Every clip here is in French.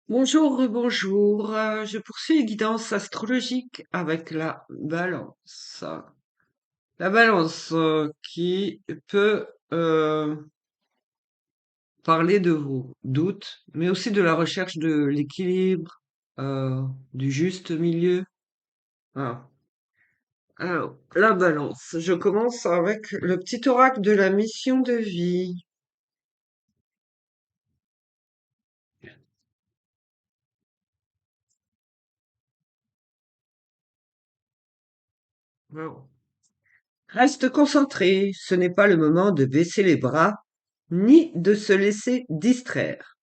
Bonjour, bonjour. Je poursuis les guidances astrologiques avec la balance. La balance qui peut parler de vos doutes, mais aussi de la recherche de l'équilibre, du juste milieu. Voilà. Alors, la balance. Je commence avec le petit oracle de la mission de vie. Voilà. Reste concentré. Ce n'est pas le moment de baisser les bras, ni de se laisser distraire.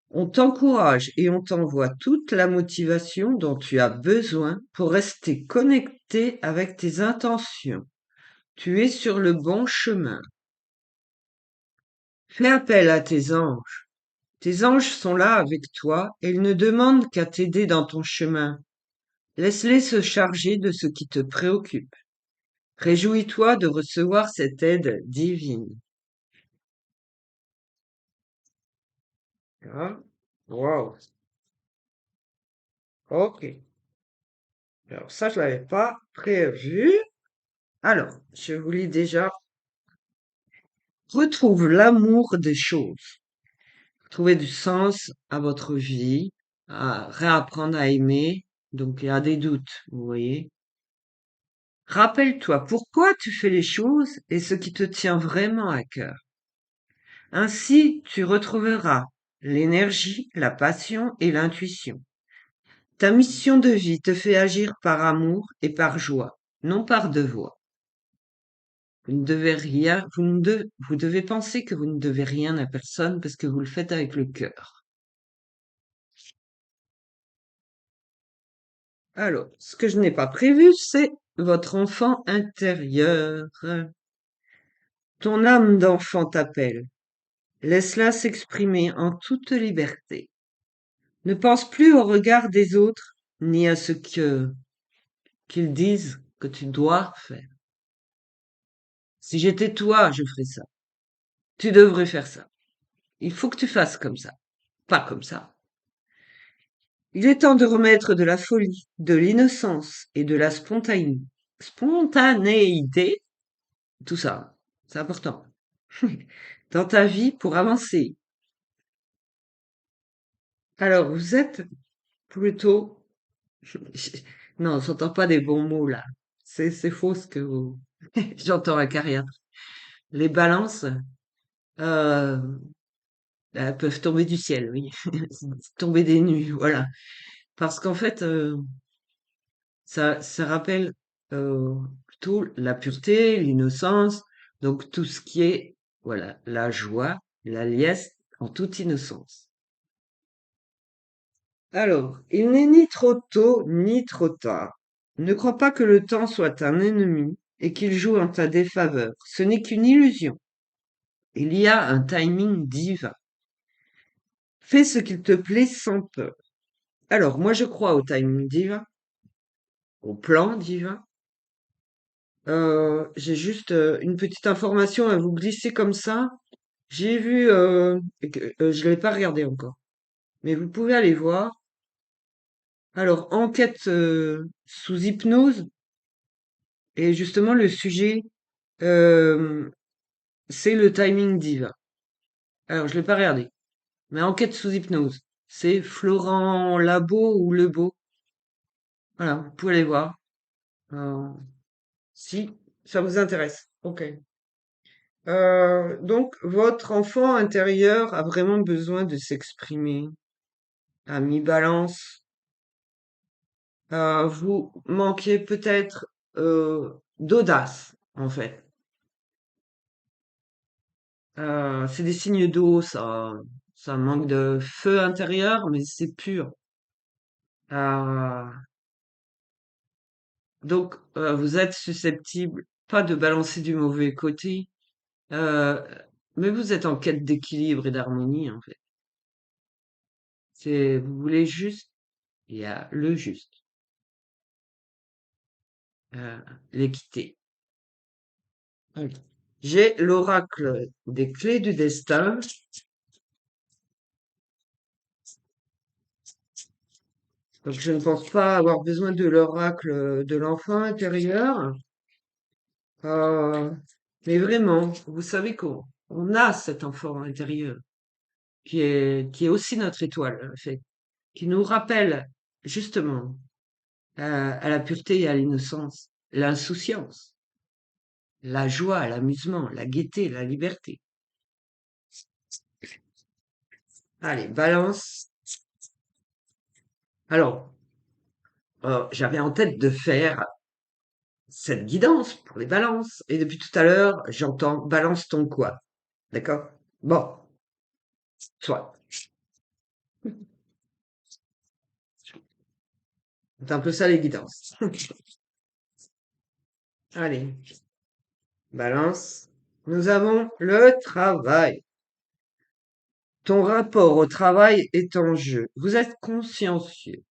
On t'encourage et on t'envoie toute la motivation dont tu as besoin pour rester connecté avec tes intentions. Tu es sur le bon chemin. Fais appel à tes anges. Tes anges sont là avec toi et ils ne demandent qu'à t'aider dans ton chemin. Laisse-les se charger de ce qui te préoccupe. Réjouis-toi de recevoir cette aide divine. Ah, wow. Ok. Alors ça, je l'avais pas prévu. Alors, je vous lis déjà. Retrouve l'amour des choses. Trouvez du sens à votre vie, à réapprendre à aimer. Donc, il y a des doutes, vous voyez. Rappelle-toi pourquoi tu fais les choses et ce qui te tient vraiment à cœur. Ainsi, tu retrouveras l'énergie, la passion et l'intuition. Ta mission de vie te fait agir par amour et par joie, non par devoir. Vous ne devez rien, vous devez penser que vous ne devez rien à personne parce que vous le faites avec le cœur. Alors, ce que je n'ai pas prévu, c'est votre enfant intérieur. Ton âme d'enfant t'appelle. Laisse-la s'exprimer en toute liberté. Ne pense plus au regard des autres, ni à ce qu'ils disent que tu dois faire. Si j'étais toi, je ferais ça. Tu devrais faire ça. Il faut que tu fasses comme ça, pas comme ça. Il est temps de remettre de la folie, de l'innocence et de la spontanéité, tout ça, c'est important, dans ta vie pour avancer. Alors, vous êtes plutôt... Non, j'entends pas des bons mots là. C'est faux ce que vous... J'entends la carrière. Les balances euh, elles peuvent tomber du ciel, oui. Tomber des nues, voilà. Parce qu'en fait, ça rappelle plutôt la pureté, l'innocence, donc tout ce qui est, voilà, la joie, la liesse en toute innocence. Alors, il n'est ni trop tôt ni trop tard. Ne crois pas que le temps soit un ennemi et qu'il joue en ta défaveur. Ce n'est qu'une illusion. Il y a un timing divin. Fais ce qu'il te plaît sans peur. Alors, moi je crois au timing divin, au plan divin. J'ai juste une petite information à vous glisser comme ça. J'ai vu, je l'ai pas regardé encore, mais vous pouvez aller voir. Alors, enquête sous hypnose, et justement le sujet, euh, c'est le timing divin. Alors, je l'ai pas regardé, mais enquête sous hypnose, c'est Florent Labo ou Lebeau. Voilà, vous pouvez aller voir euh, si ça vous intéresse. Ok. Donc, votre enfant intérieur a vraiment besoin de s'exprimer à mi-balance. Vous manquez peut-être d'audace, en fait. C'est des signes d'eau, ça manque de feu intérieur, mais c'est pur. Euh, donc, vous êtes susceptible, pas de balancer du mauvais côté, euh, mais vous êtes en quête d'équilibre et d'harmonie, en fait. Vous voulez juste, il y a le juste, euh, l'équité. Ok. J'ai l'oracle des clés du destin. Donc je ne pense pas avoir besoin de l'oracle de l'enfant intérieur. Euh, mais vraiment, vous savez qu'on a cet enfant intérieur qui est aussi notre étoile, en fait, qui nous rappelle justement à la pureté et à l'innocence, l'insouciance, la joie, l'amusement, la gaieté, la liberté. Allez, balance. Alors, j'avais en tête de faire cette guidance pour les balances. Et depuis tout à l'heure, j'entends balance ton quoi. D'accord? Bon, soit. C'est un peu ça les guidances. Allez, balance. Nous avons le travail. Ton rapport au travail est en jeu. Vous êtes consciencieux.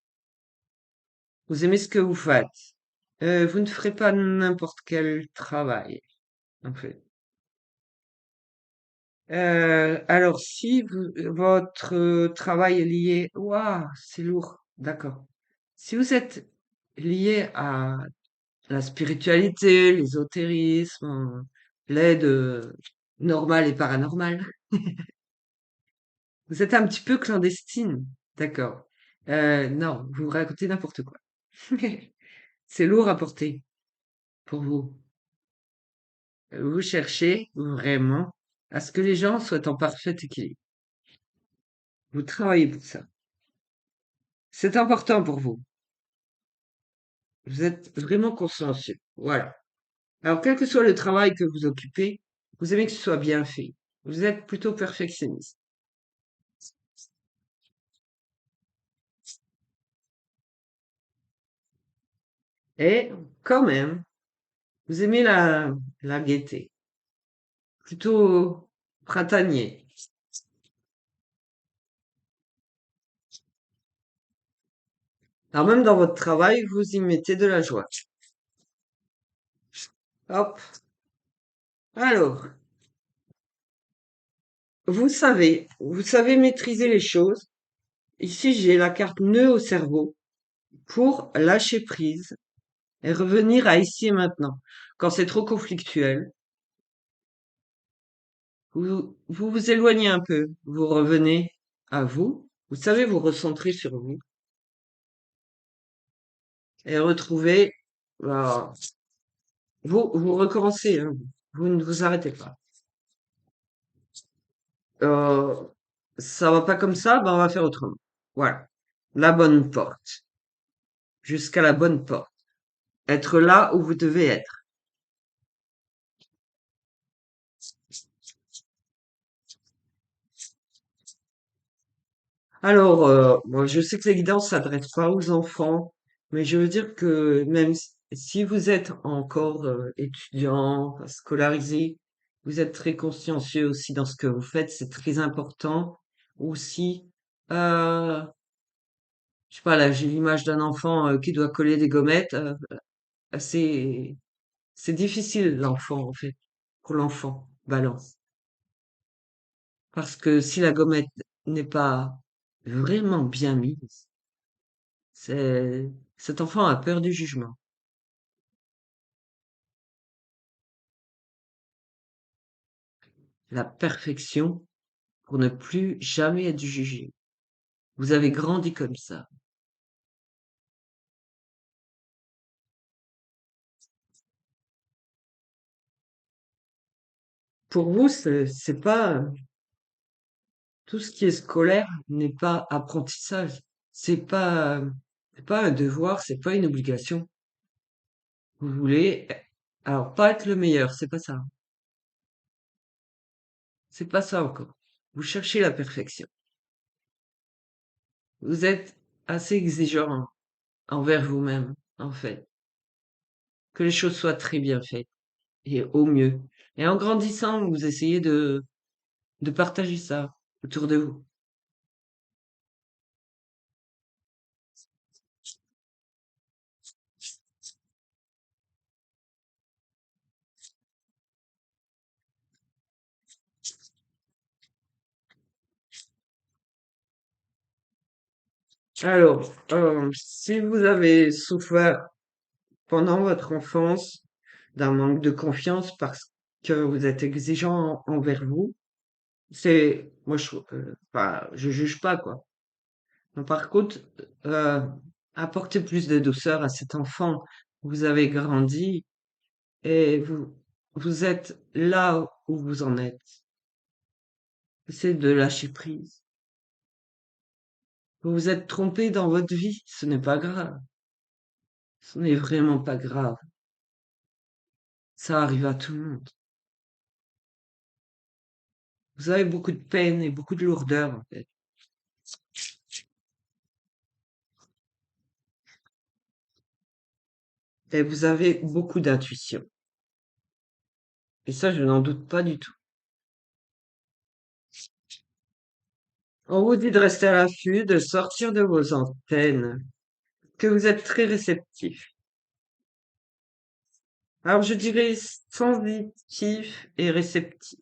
Vous aimez ce que vous faites. Vous ne ferez pas n'importe quel travail, en fait. Alors, si votre travail est lié, waouh, c'est lourd, d'accord. Si vous êtes lié à la spiritualité, l'ésotérisme, l'aide normale et paranormale, vous êtes un petit peu clandestine, d'accord. Non, vous racontez n'importe quoi. C'est lourd à porter pour vous. Vous cherchez vraiment à ce que les gens soient en parfait équilibre. Vous travaillez pour ça. C'est important pour vous. Vous êtes vraiment consciencieux. Voilà. Alors, quel que soit le travail que vous occupez, vous aimez que ce soit bien fait. Vous êtes plutôt perfectionniste. Et quand même, vous aimez la gaieté. Plutôt printanier. Alors, même dans votre travail, vous y mettez de la joie. Hop. Alors, vous savez maîtriser les choses. Ici, j'ai la carte nœud au cerveau pour lâcher prise et revenir à ici et maintenant. Quand c'est trop conflictuel, vous éloignez un peu, vous revenez à vous, vous savez vous recentrer sur vous et retrouver, euh, vous recommencez, hein, vous ne vous arrêtez pas. Euh, Ça va pas comme ça, ben on va faire autrement. Voilà. La bonne porte. Jusqu'à la bonne porte. Être là où vous devez être. Alors, moi, je sais que les guidances s'adressent pas aux enfants, mais je veux dire que même si vous êtes encore étudiant, scolarisé, vous êtes très consciencieux aussi dans ce que vous faites, c'est très important. Aussi, euh, je sais pas, là, j'ai l'image d'un enfant qui doit coller des gommettes. C'est c'est difficile, l'enfant, en fait, pour l'enfant, balance. Parce que si la gommette n'est pas vraiment bien mise, cet enfant a peur du jugement. La perfection pour ne plus jamais être jugé. Vous avez grandi comme ça. Pour vous, c'est pas tout ce qui est scolaire n'est pas apprentissage. C'est pas c'est pas un devoir, c'est pas une obligation. Vous voulez alors pas être le meilleur, c'est pas ça. C'est pas ça encore. Vous cherchez la perfection. Vous êtes assez exigeant envers vous-même, en fait. Que les choses soient très bien faites et au mieux. Et en grandissant, vous essayez de partager ça autour de vous. Alors, si vous avez souffert pendant votre enfance d'un manque de confiance parce que vous êtes exigeant envers vous, moi enfin, je juge pas quoi. Mais par contre, euh, apportez plus de douceur à cet enfant. Vous avez grandi et vous êtes là où vous en êtes. Essayez de lâcher prise. Vous vous êtes trompé dans votre vie, ce n'est pas grave. Ce n'est vraiment pas grave. Ça arrive à tout le monde. Vous avez beaucoup de peine et beaucoup de lourdeur, en fait. Et vous avez beaucoup d'intuition. Et ça, je n'en doute pas du tout. On vous dit de rester à l'affût, de sortir de vos antennes, que vous êtes très réceptif. Alors, je dirais sensitif et réceptif,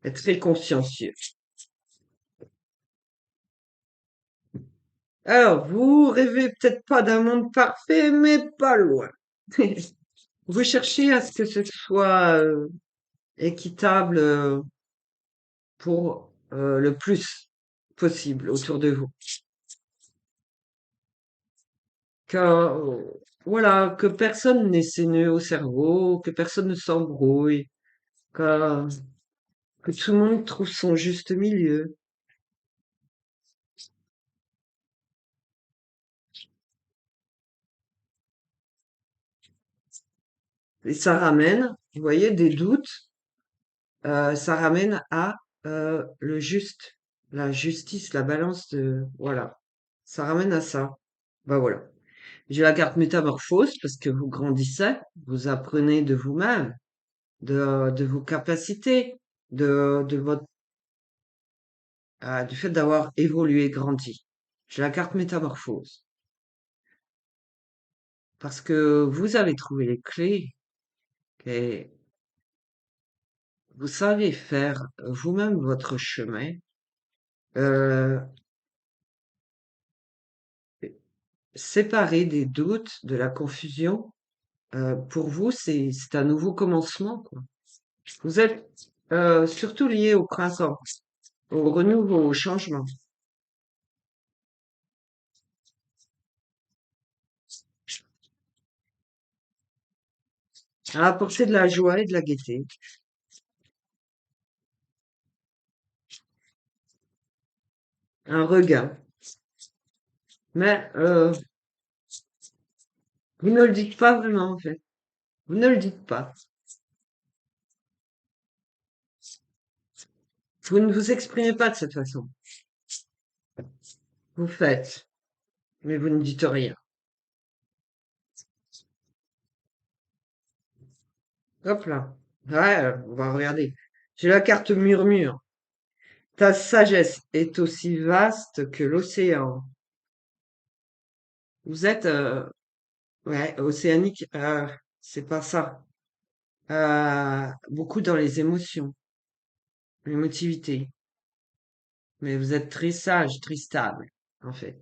et très consciencieux. Alors, vous rêvez peut-être pas d'un monde parfait, mais pas loin. Vous cherchez à ce que ce soit équitable pour le plus possible autour de vous. Que, voilà, que personne n'ait ses nœuds au cerveau, que personne ne s'embrouille, que, que tout le monde trouve son juste milieu. Et ça ramène, vous voyez, des doutes, ça ramène à le juste, la justice, la balance de, voilà. Ça ramène à ça. Bah voilà. J'ai la carte métamorphose parce que vous grandissez, vous apprenez de vous-même, de vos capacités, de votre, du fait d'avoir évolué, grandi. J'ai la carte métamorphose parce que vous avez trouvé les clés et vous savez faire vous-même votre chemin. Euh, Séparer des doutes, de la confusion, pour vous, c'est un nouveau commencement, quoi. Vous êtes surtout lié au printemps, au renouveau, au changement, à apporter de la joie et de la gaieté, un regain. Mais vous ne le dites pas vraiment, en fait. Vous ne le dites pas. Vous ne vous exprimez pas de cette façon. Vous faites, mais vous ne dites rien. Hop là. Ouais, on va regarder. J'ai la carte murmure. Ta sagesse est aussi vaste que l'océan. Vous êtes, ouais, océanique, c'est pas ça. Beaucoup dans les émotions, l'émotivité. Mais vous êtes très sage, très stable, en fait.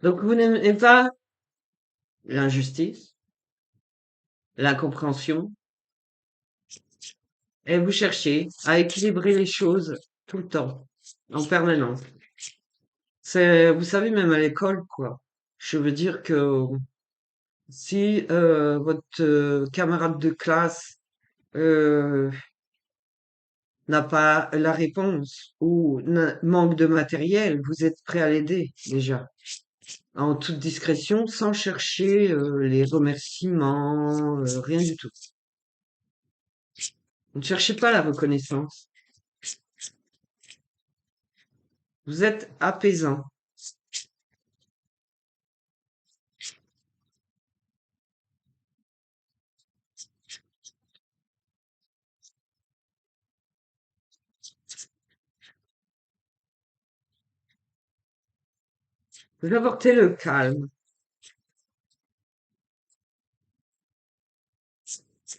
Donc vous n'aimez pas l'injustice, l'incompréhension, et vous cherchez à équilibrer les choses tout le temps, en permanence. C'est, vous savez, même à l'école, quoi. Je veux dire que si votre camarade de classe euh, n'a pas la réponse ou manque de matériel, vous êtes prêt à l'aider déjà, en toute discrétion, sans chercher les remerciements, rien du tout. Ne cherchez pas la reconnaissance. Vous êtes apaisant. Vous apportez le calme,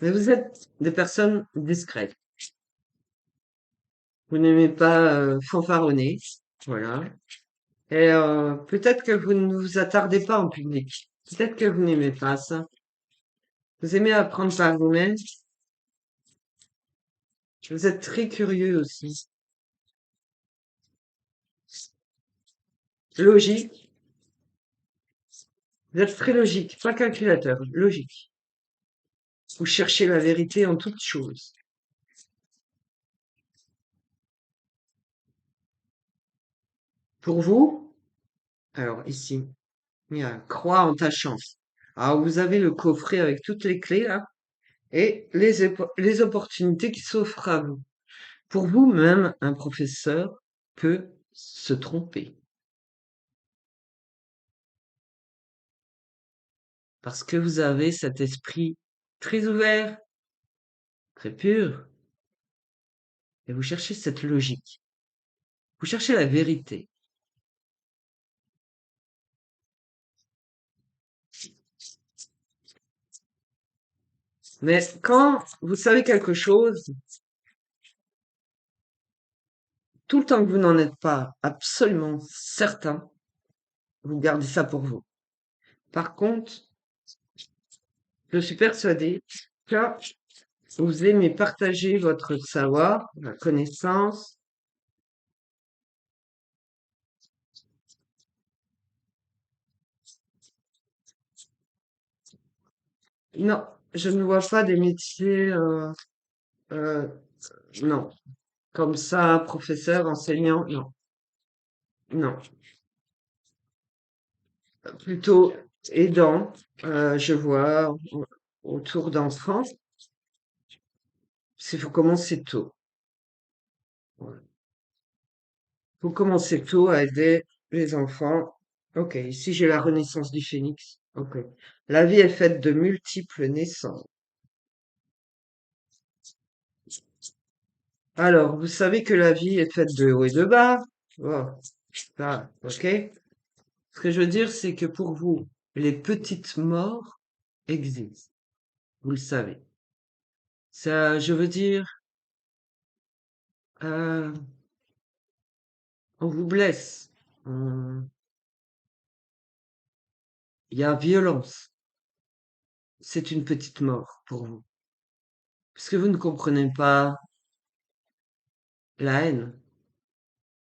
mais vous êtes des personnes discrètes. Vous n'aimez pas fanfaronner, voilà. Et peut-être que vous ne vous attardez pas en public. Peut-être que vous n'aimez pas ça. Vous aimez apprendre par vous-même. Vous êtes très curieux aussi. Logique. Vous êtes très logique, pas calculateur, logique. Vous cherchez la vérité en toutes choses. Pour vous, alors ici, il y a croix en ta chance. Alors vous avez le coffret avec toutes les clés là et les opportunités qui s'offrent à vous. Pour vous, même un professeur peut se tromper parce que vous avez cet esprit très ouvert, très pur, et vous cherchez cette logique. Vous cherchez la vérité. Mais quand vous savez quelque chose, tout le temps que vous n'en êtes pas absolument certain, vous gardez ça pour vous. Par contre, je suis persuadée que vous aimez partager votre savoir, la connaissance. Non, je ne vois pas des métiers, euh, non, comme ça, professeur, enseignant, non, non, plutôt aidant, je vois autour d'enfants. Il faut commencer tôt. Voilà. Faut commencer tôt à aider les enfants. Ok, ici j'ai la renaissance du phénix. Ok. La vie est faite de multiples naissances. Alors, vous savez que la vie est faite de haut et de bas. Oh, ça, ok. Ce que je veux dire, c'est que pour vous, les petites morts existent. Vous le savez. Ça, je veux dire, euh, on vous blesse. Il y a violence. C'est une petite mort pour vous. Parce que vous ne comprenez pas la haine,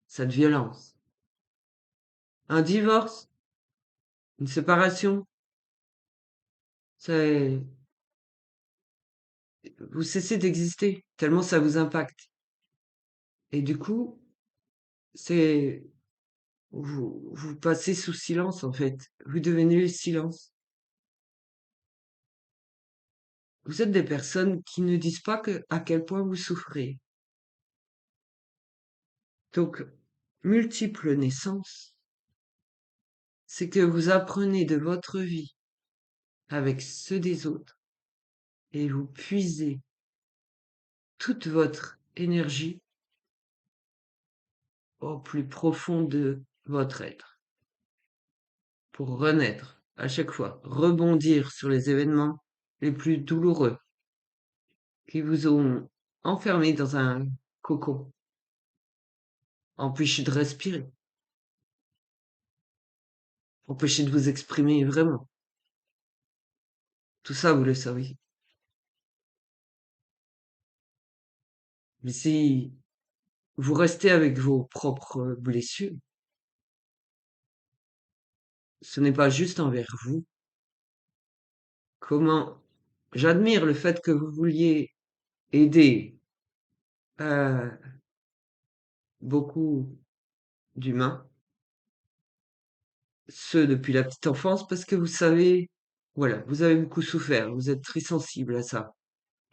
cette violence. Un divorce, une séparation, c'est, vous cessez d'exister tellement ça vous impacte. Et du coup, c'est, vous passez sous silence en fait. Vous devenez le silence. Vous êtes des personnes qui ne disent pas à quel point vous souffrez. Donc, multiples naissances, c'est que vous apprenez de votre vie avec ceux des autres et vous puisez toute votre énergie au plus profond de votre être pour renaître à chaque fois, rebondir sur les événements les plus douloureux qui vous ont enfermé dans un cocon, empêché de respirer, empêché de vous exprimer vraiment. Tout ça, vous le savez. Mais si vous restez avec vos propres blessures, ce n'est pas juste envers vous. Comment j'admire le fait que vous vouliez aider euh, beaucoup d'humains, ceux depuis la petite enfance, parce que vous savez, voilà, vous avez beaucoup souffert, vous êtes très sensible à ça.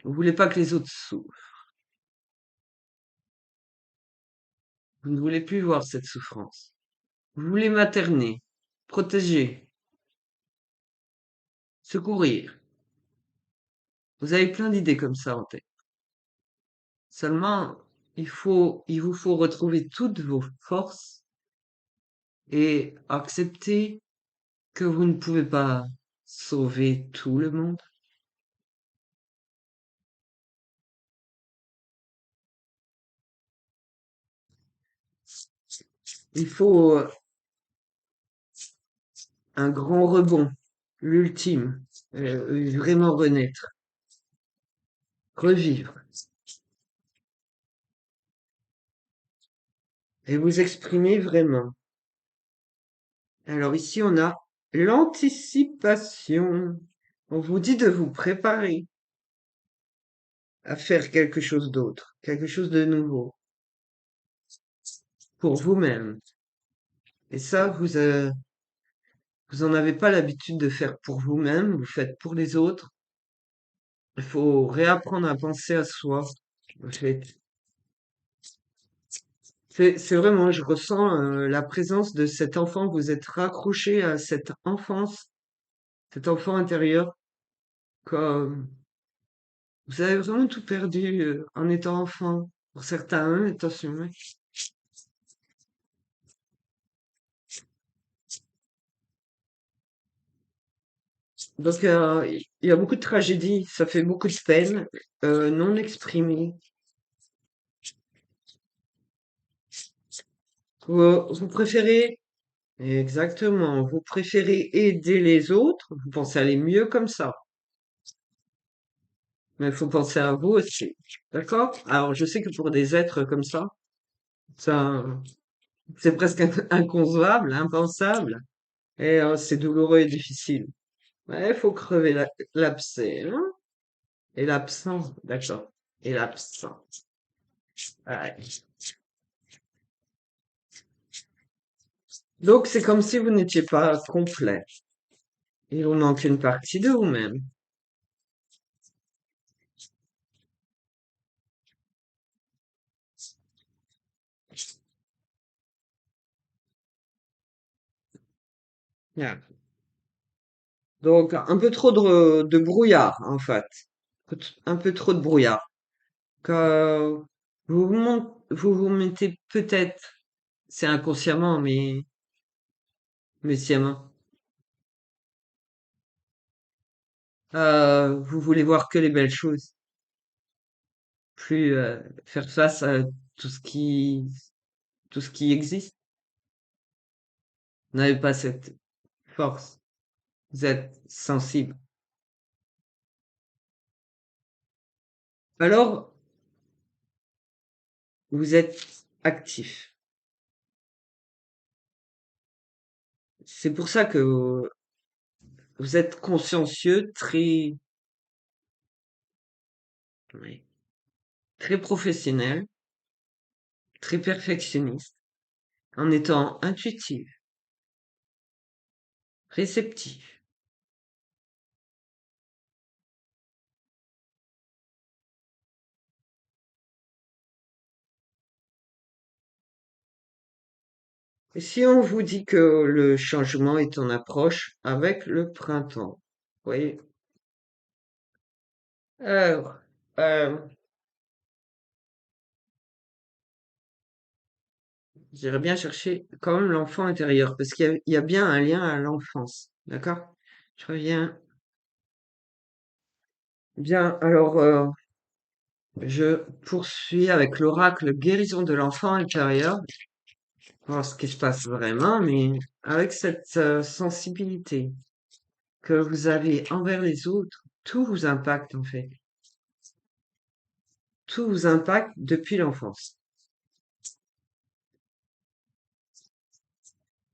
Vous voulez pas que les autres souffrent. Vous ne voulez plus voir cette souffrance. Vous voulez materner, protéger, secourir. Vous avez plein d'idées comme ça en tête. Seulement, il vous faut retrouver toutes vos forces et accepter que vous ne pouvez pas sauver tout le monde. Il faut un grand rebond, l'ultime, vraiment renaître, revivre et vous exprimer vraiment. Alors ici, on a l'anticipation. On vous dit de vous préparer à faire quelque chose d'autre, quelque chose de nouveau pour vous-même. Et ça, vous en avez pas l'habitude de faire pour vous-même, vous faites pour les autres. Il faut réapprendre à penser à soi. En fait, c'est vraiment, je ressens la présence de cet enfant. Vous êtes raccroché à cette enfance, cet enfant intérieur, comme vous avez vraiment tout perdu en étant enfant. Pour certains, hein, attention, hein. Donc, il y a beaucoup de tragédies, ça fait beaucoup de peine non exprimées. Vous préférez, exactement, vous préférez aider les autres, vous pensez aller mieux comme ça. Mais il faut penser à vous aussi. D'accord? Alors, je sais que pour des êtres comme ça, c'est presque inconcevable, impensable, et c'est douloureux et difficile. Ouais, il faut crever l'abcès, hein? Et l'absent, d'accord. Et l'absent. Ouais. Donc, c'est comme si vous n'étiez pas complet. Il vous manque une partie de vous-même. Yeah. Donc, un peu trop de brouillard, en fait. Un peu trop de brouillard. Que vous vous mettez peut-être, c'est inconsciemment, mais sciemment. Vous voulez voir que les belles choses, plus faire face à tout ce tout ce qui existe. Vous n'avez pas cette force. Vous êtes sensible. Alors, vous êtes actif. C'est pour ça que vous êtes consciencieux, ouais, très professionnel, très perfectionniste, en étant intuitif, réceptif. Et si on vous dit que le changement est en approche avec le printemps, vous voyez? Alors, euh, j'irais bien chercher quand même l'enfant intérieur, parce il y a bien un lien à l'enfance, d'accord? Je reviens. Bien, alors, je poursuis avec l'oracle guérison de l'enfant intérieur, voir ce qui se passe vraiment, mais avec cette sensibilité que vous avez envers les autres, tout vous impacte en fait. Tout vous impacte depuis l'enfance.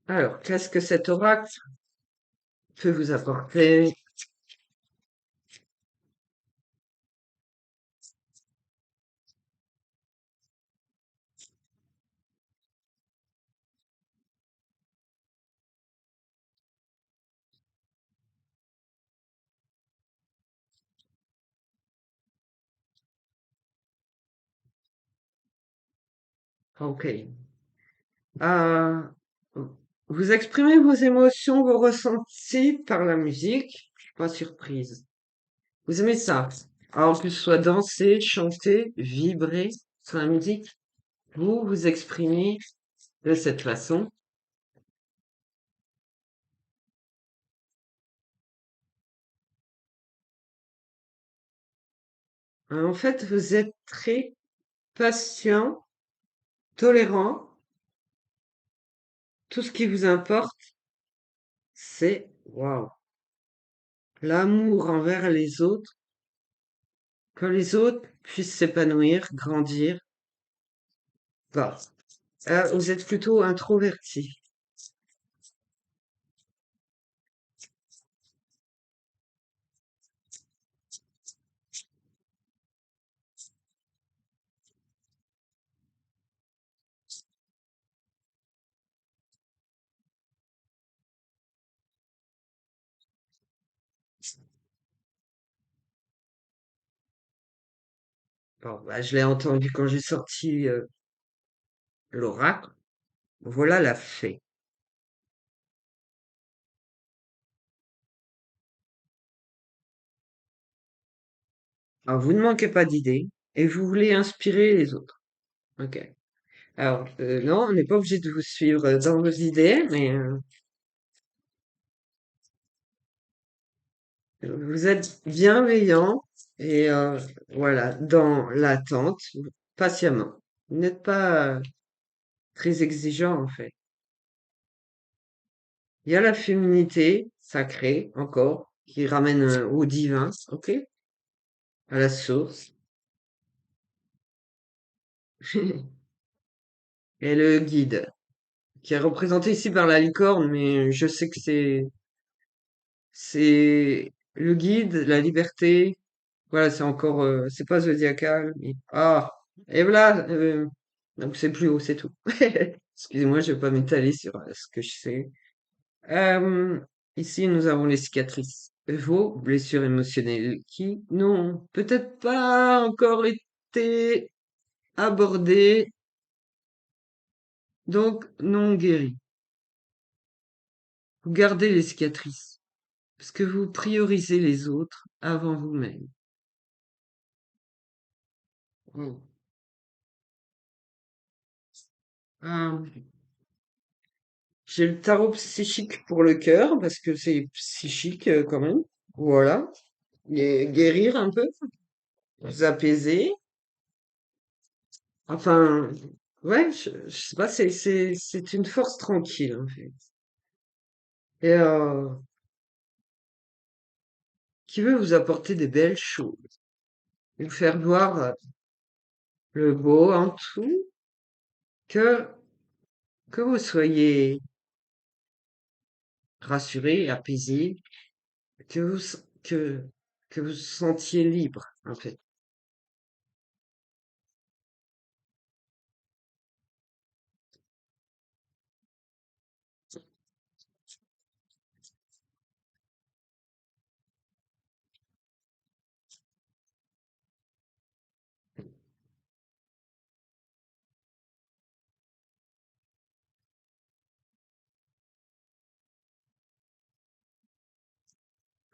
Alors, qu'est-ce que cet oracle peut vous apporter? Ok. Euh, vous exprimez vos émotions, vos ressentis par la musique. Je suis pas surprise. Vous aimez ça? Alors que ce soit danser, chanter, vibrer sur la musique, vous vous exprimez de cette façon. En fait, vous êtes très patient, tolérant. Tout ce qui vous importe, c'est, waouh, l'amour envers les autres, que les autres puissent s'épanouir, grandir. Bah, vous êtes plutôt introverti. Bon, bah, je l'ai entendu quand j'ai sorti l'oracle. Voilà la fée. Alors, vous ne manquez pas d'idées et vous voulez inspirer les autres. Ok. Alors, non, on n'est pas obligé de vous suivre dans vos idées, mais vous êtes bienveillant et voilà, dans l'attente, patiemment. Vous n'êtes pas très exigeant en fait. Il y a la féminité sacrée encore qui ramène au divin, ok, à la source. Et le guide qui est représenté ici par la licorne, mais je sais que c'est le guide, la liberté. Voilà, c'est encore c'est pas zodiacal. Ah, et voilà, donc c'est plus haut, c'est tout. Excusez-moi, je vais pas m'étaler sur ce que je sais. Euh, Ici, nous avons les cicatrices, vos blessures émotionnelles qui n'ont peut-être pas encore été abordées, donc non guéries. Vous gardez les cicatrices parce que vous priorisez les autres avant vous-même. Mm. Euh, j'ai le tarot psychique pour le cœur parce que c'est psychique quand même. Voilà. Et guérir un peu, vous apaiser. Enfin, ouais, je sais pas, c'est une force tranquille, en fait. Et qui veut vous apporter des belles choses, vous faire voir le beau en tout, que, que vous soyez rassuré, apaisé, que vous vous sentiez libre, en fait.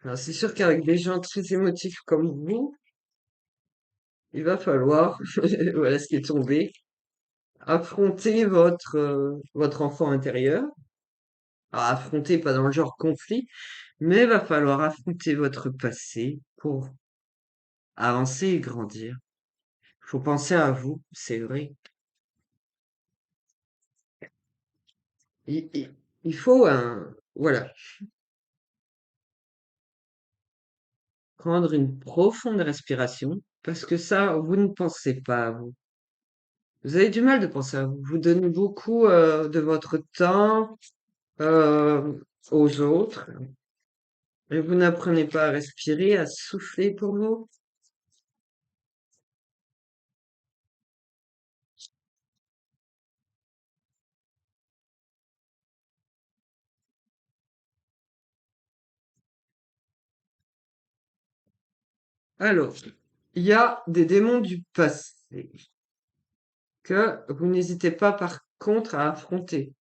Alors, c'est sûr qu'avec des gens très émotifs comme vous, il va falloir, voilà ce qui est tombé, affronter votre enfant intérieur. Alors, affronter, pas dans le genre conflit, mais va falloir affronter votre passé pour avancer et grandir. Faut penser à vous, c'est vrai. Il faut voilà, prendre une profonde respiration, parce que ça, vous ne pensez pas à vous. Vous avez du mal de penser à vous. Vous donnez beaucoup de votre temps euh, aux autres, et vous n'apprenez pas à respirer, à souffler pour vous. Alors, il y a des démons du passé que vous n'hésitez pas par contre à affronter.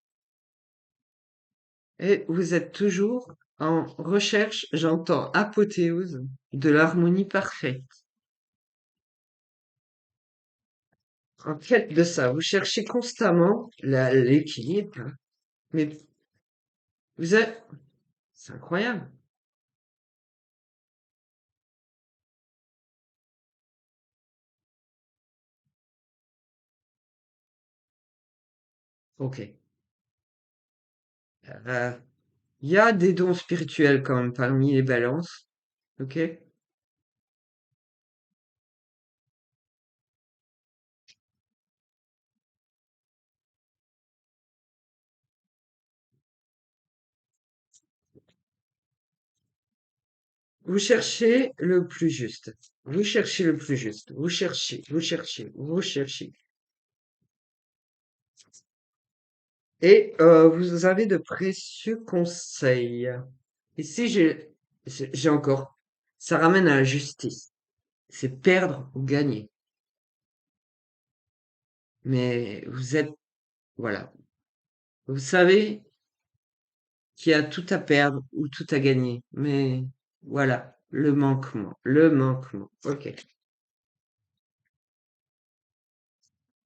Et vous êtes toujours en recherche, j'entends apothéose, de l'harmonie parfaite. En quête de ça, vous cherchez constamment l'équilibre, hein. Mais vous êtes, c'est incroyable. Ok. Euh, Il y a des dons spirituels quand même parmi les balances. Ok. Vous cherchez le plus juste. Vous cherchez le plus juste. Vous cherchez, vous cherchez, vous cherchez. Et vous avez de précieux conseils. Ici, j'ai encore. Ça ramène à la justice. C'est perdre ou gagner. Mais vous êtes, voilà. Vous savez qu'il y a tout à perdre ou tout à gagner. Mais voilà, le manquement, le manquement. Ok.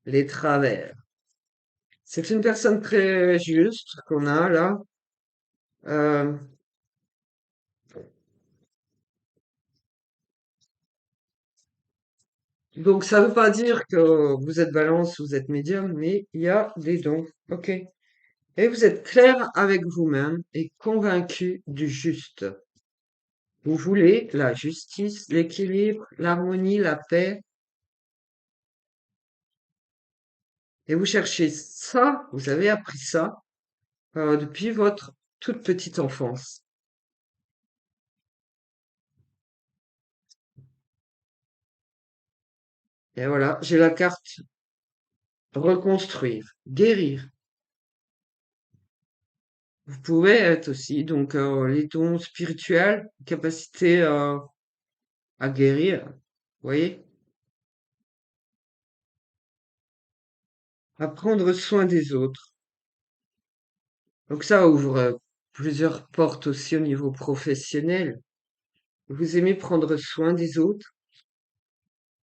Les travers. C'est une personne très juste qu'on a là. Euh, donc ça veut pas dire que vous êtes balance, vous êtes médium, mais il y a des dons. Ok. Et vous êtes clair avec vous-même et convaincu du juste. Vous voulez la justice, l'équilibre, l'harmonie, la paix, et vous cherchez ça, vous avez appris ça depuis votre toute petite enfance. Et voilà, j'ai la carte reconstruire, guérir. Vous pouvez être aussi, donc les dons spirituels, capacité à guérir, vous voyez, à prendre soin des autres. Donc ça ouvre plusieurs portes aussi au niveau professionnel. Vous aimez prendre soin des autres,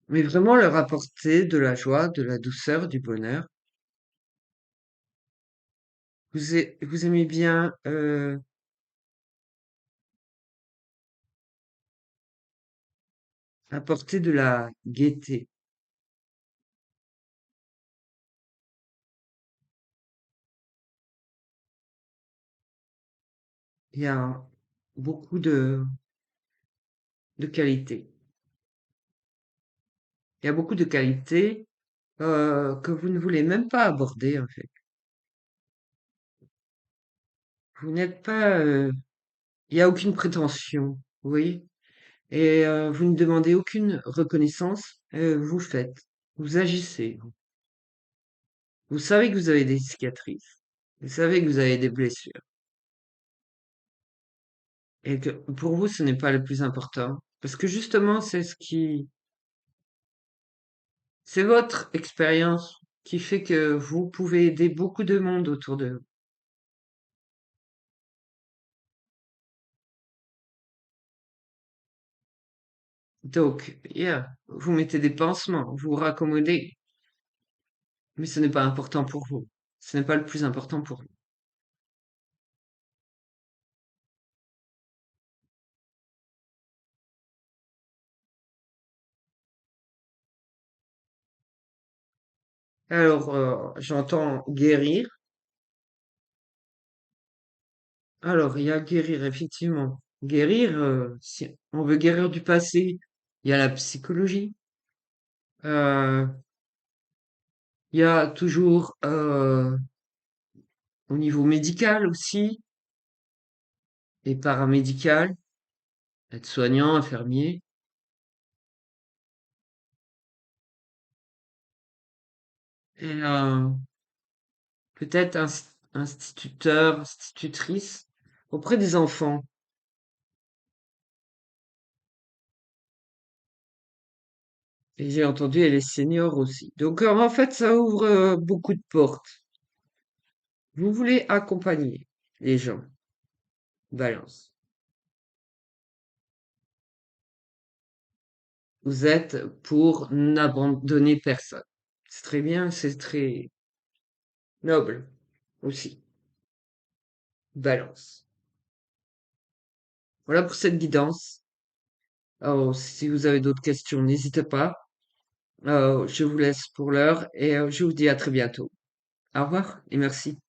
mais vraiment leur apporter de la joie, de la douceur, du bonheur. Vous aimez bien apporter de la gaieté. Il y a beaucoup de qualités. Il y a beaucoup de qualités que vous ne voulez même pas aborder, en fait. Vous n'êtes pas, il n'y a aucune prétention, vous voyez? Et vous ne demandez aucune reconnaissance, vous faites, vous agissez. Vous savez que vous avez des cicatrices. Vous savez que vous avez des blessures. Et que pour vous, ce n'est pas le plus important. Parce que justement, c'est votre expérience qui fait que vous pouvez aider beaucoup de monde autour de vous. Donc, yeah, vous mettez des pansements, vous vous raccommodez, mais ce n'est pas important pour vous. Ce n'est pas le plus important pour vous. Alors, j'entends guérir. Alors, il y a guérir, effectivement. Guérir, si on veut guérir du passé, il y a la psychologie. Euh, il y a toujours au niveau médical aussi, et paramédical, être soignant, infirmier, et peut-être instituteur, institutrice auprès des enfants. Et j'ai entendu, elle est senior aussi. Donc en fait, ça ouvre beaucoup de portes. Vous voulez accompagner les gens. Balance. Vous êtes pour n'abandonner personne. C'est très bien, c'est très noble aussi. Balance. Voilà pour cette guidance. Oh, si vous avez d'autres questions, n'hésitez pas. Je vous laisse pour l'heure et je vous dis à très bientôt. Au revoir et merci.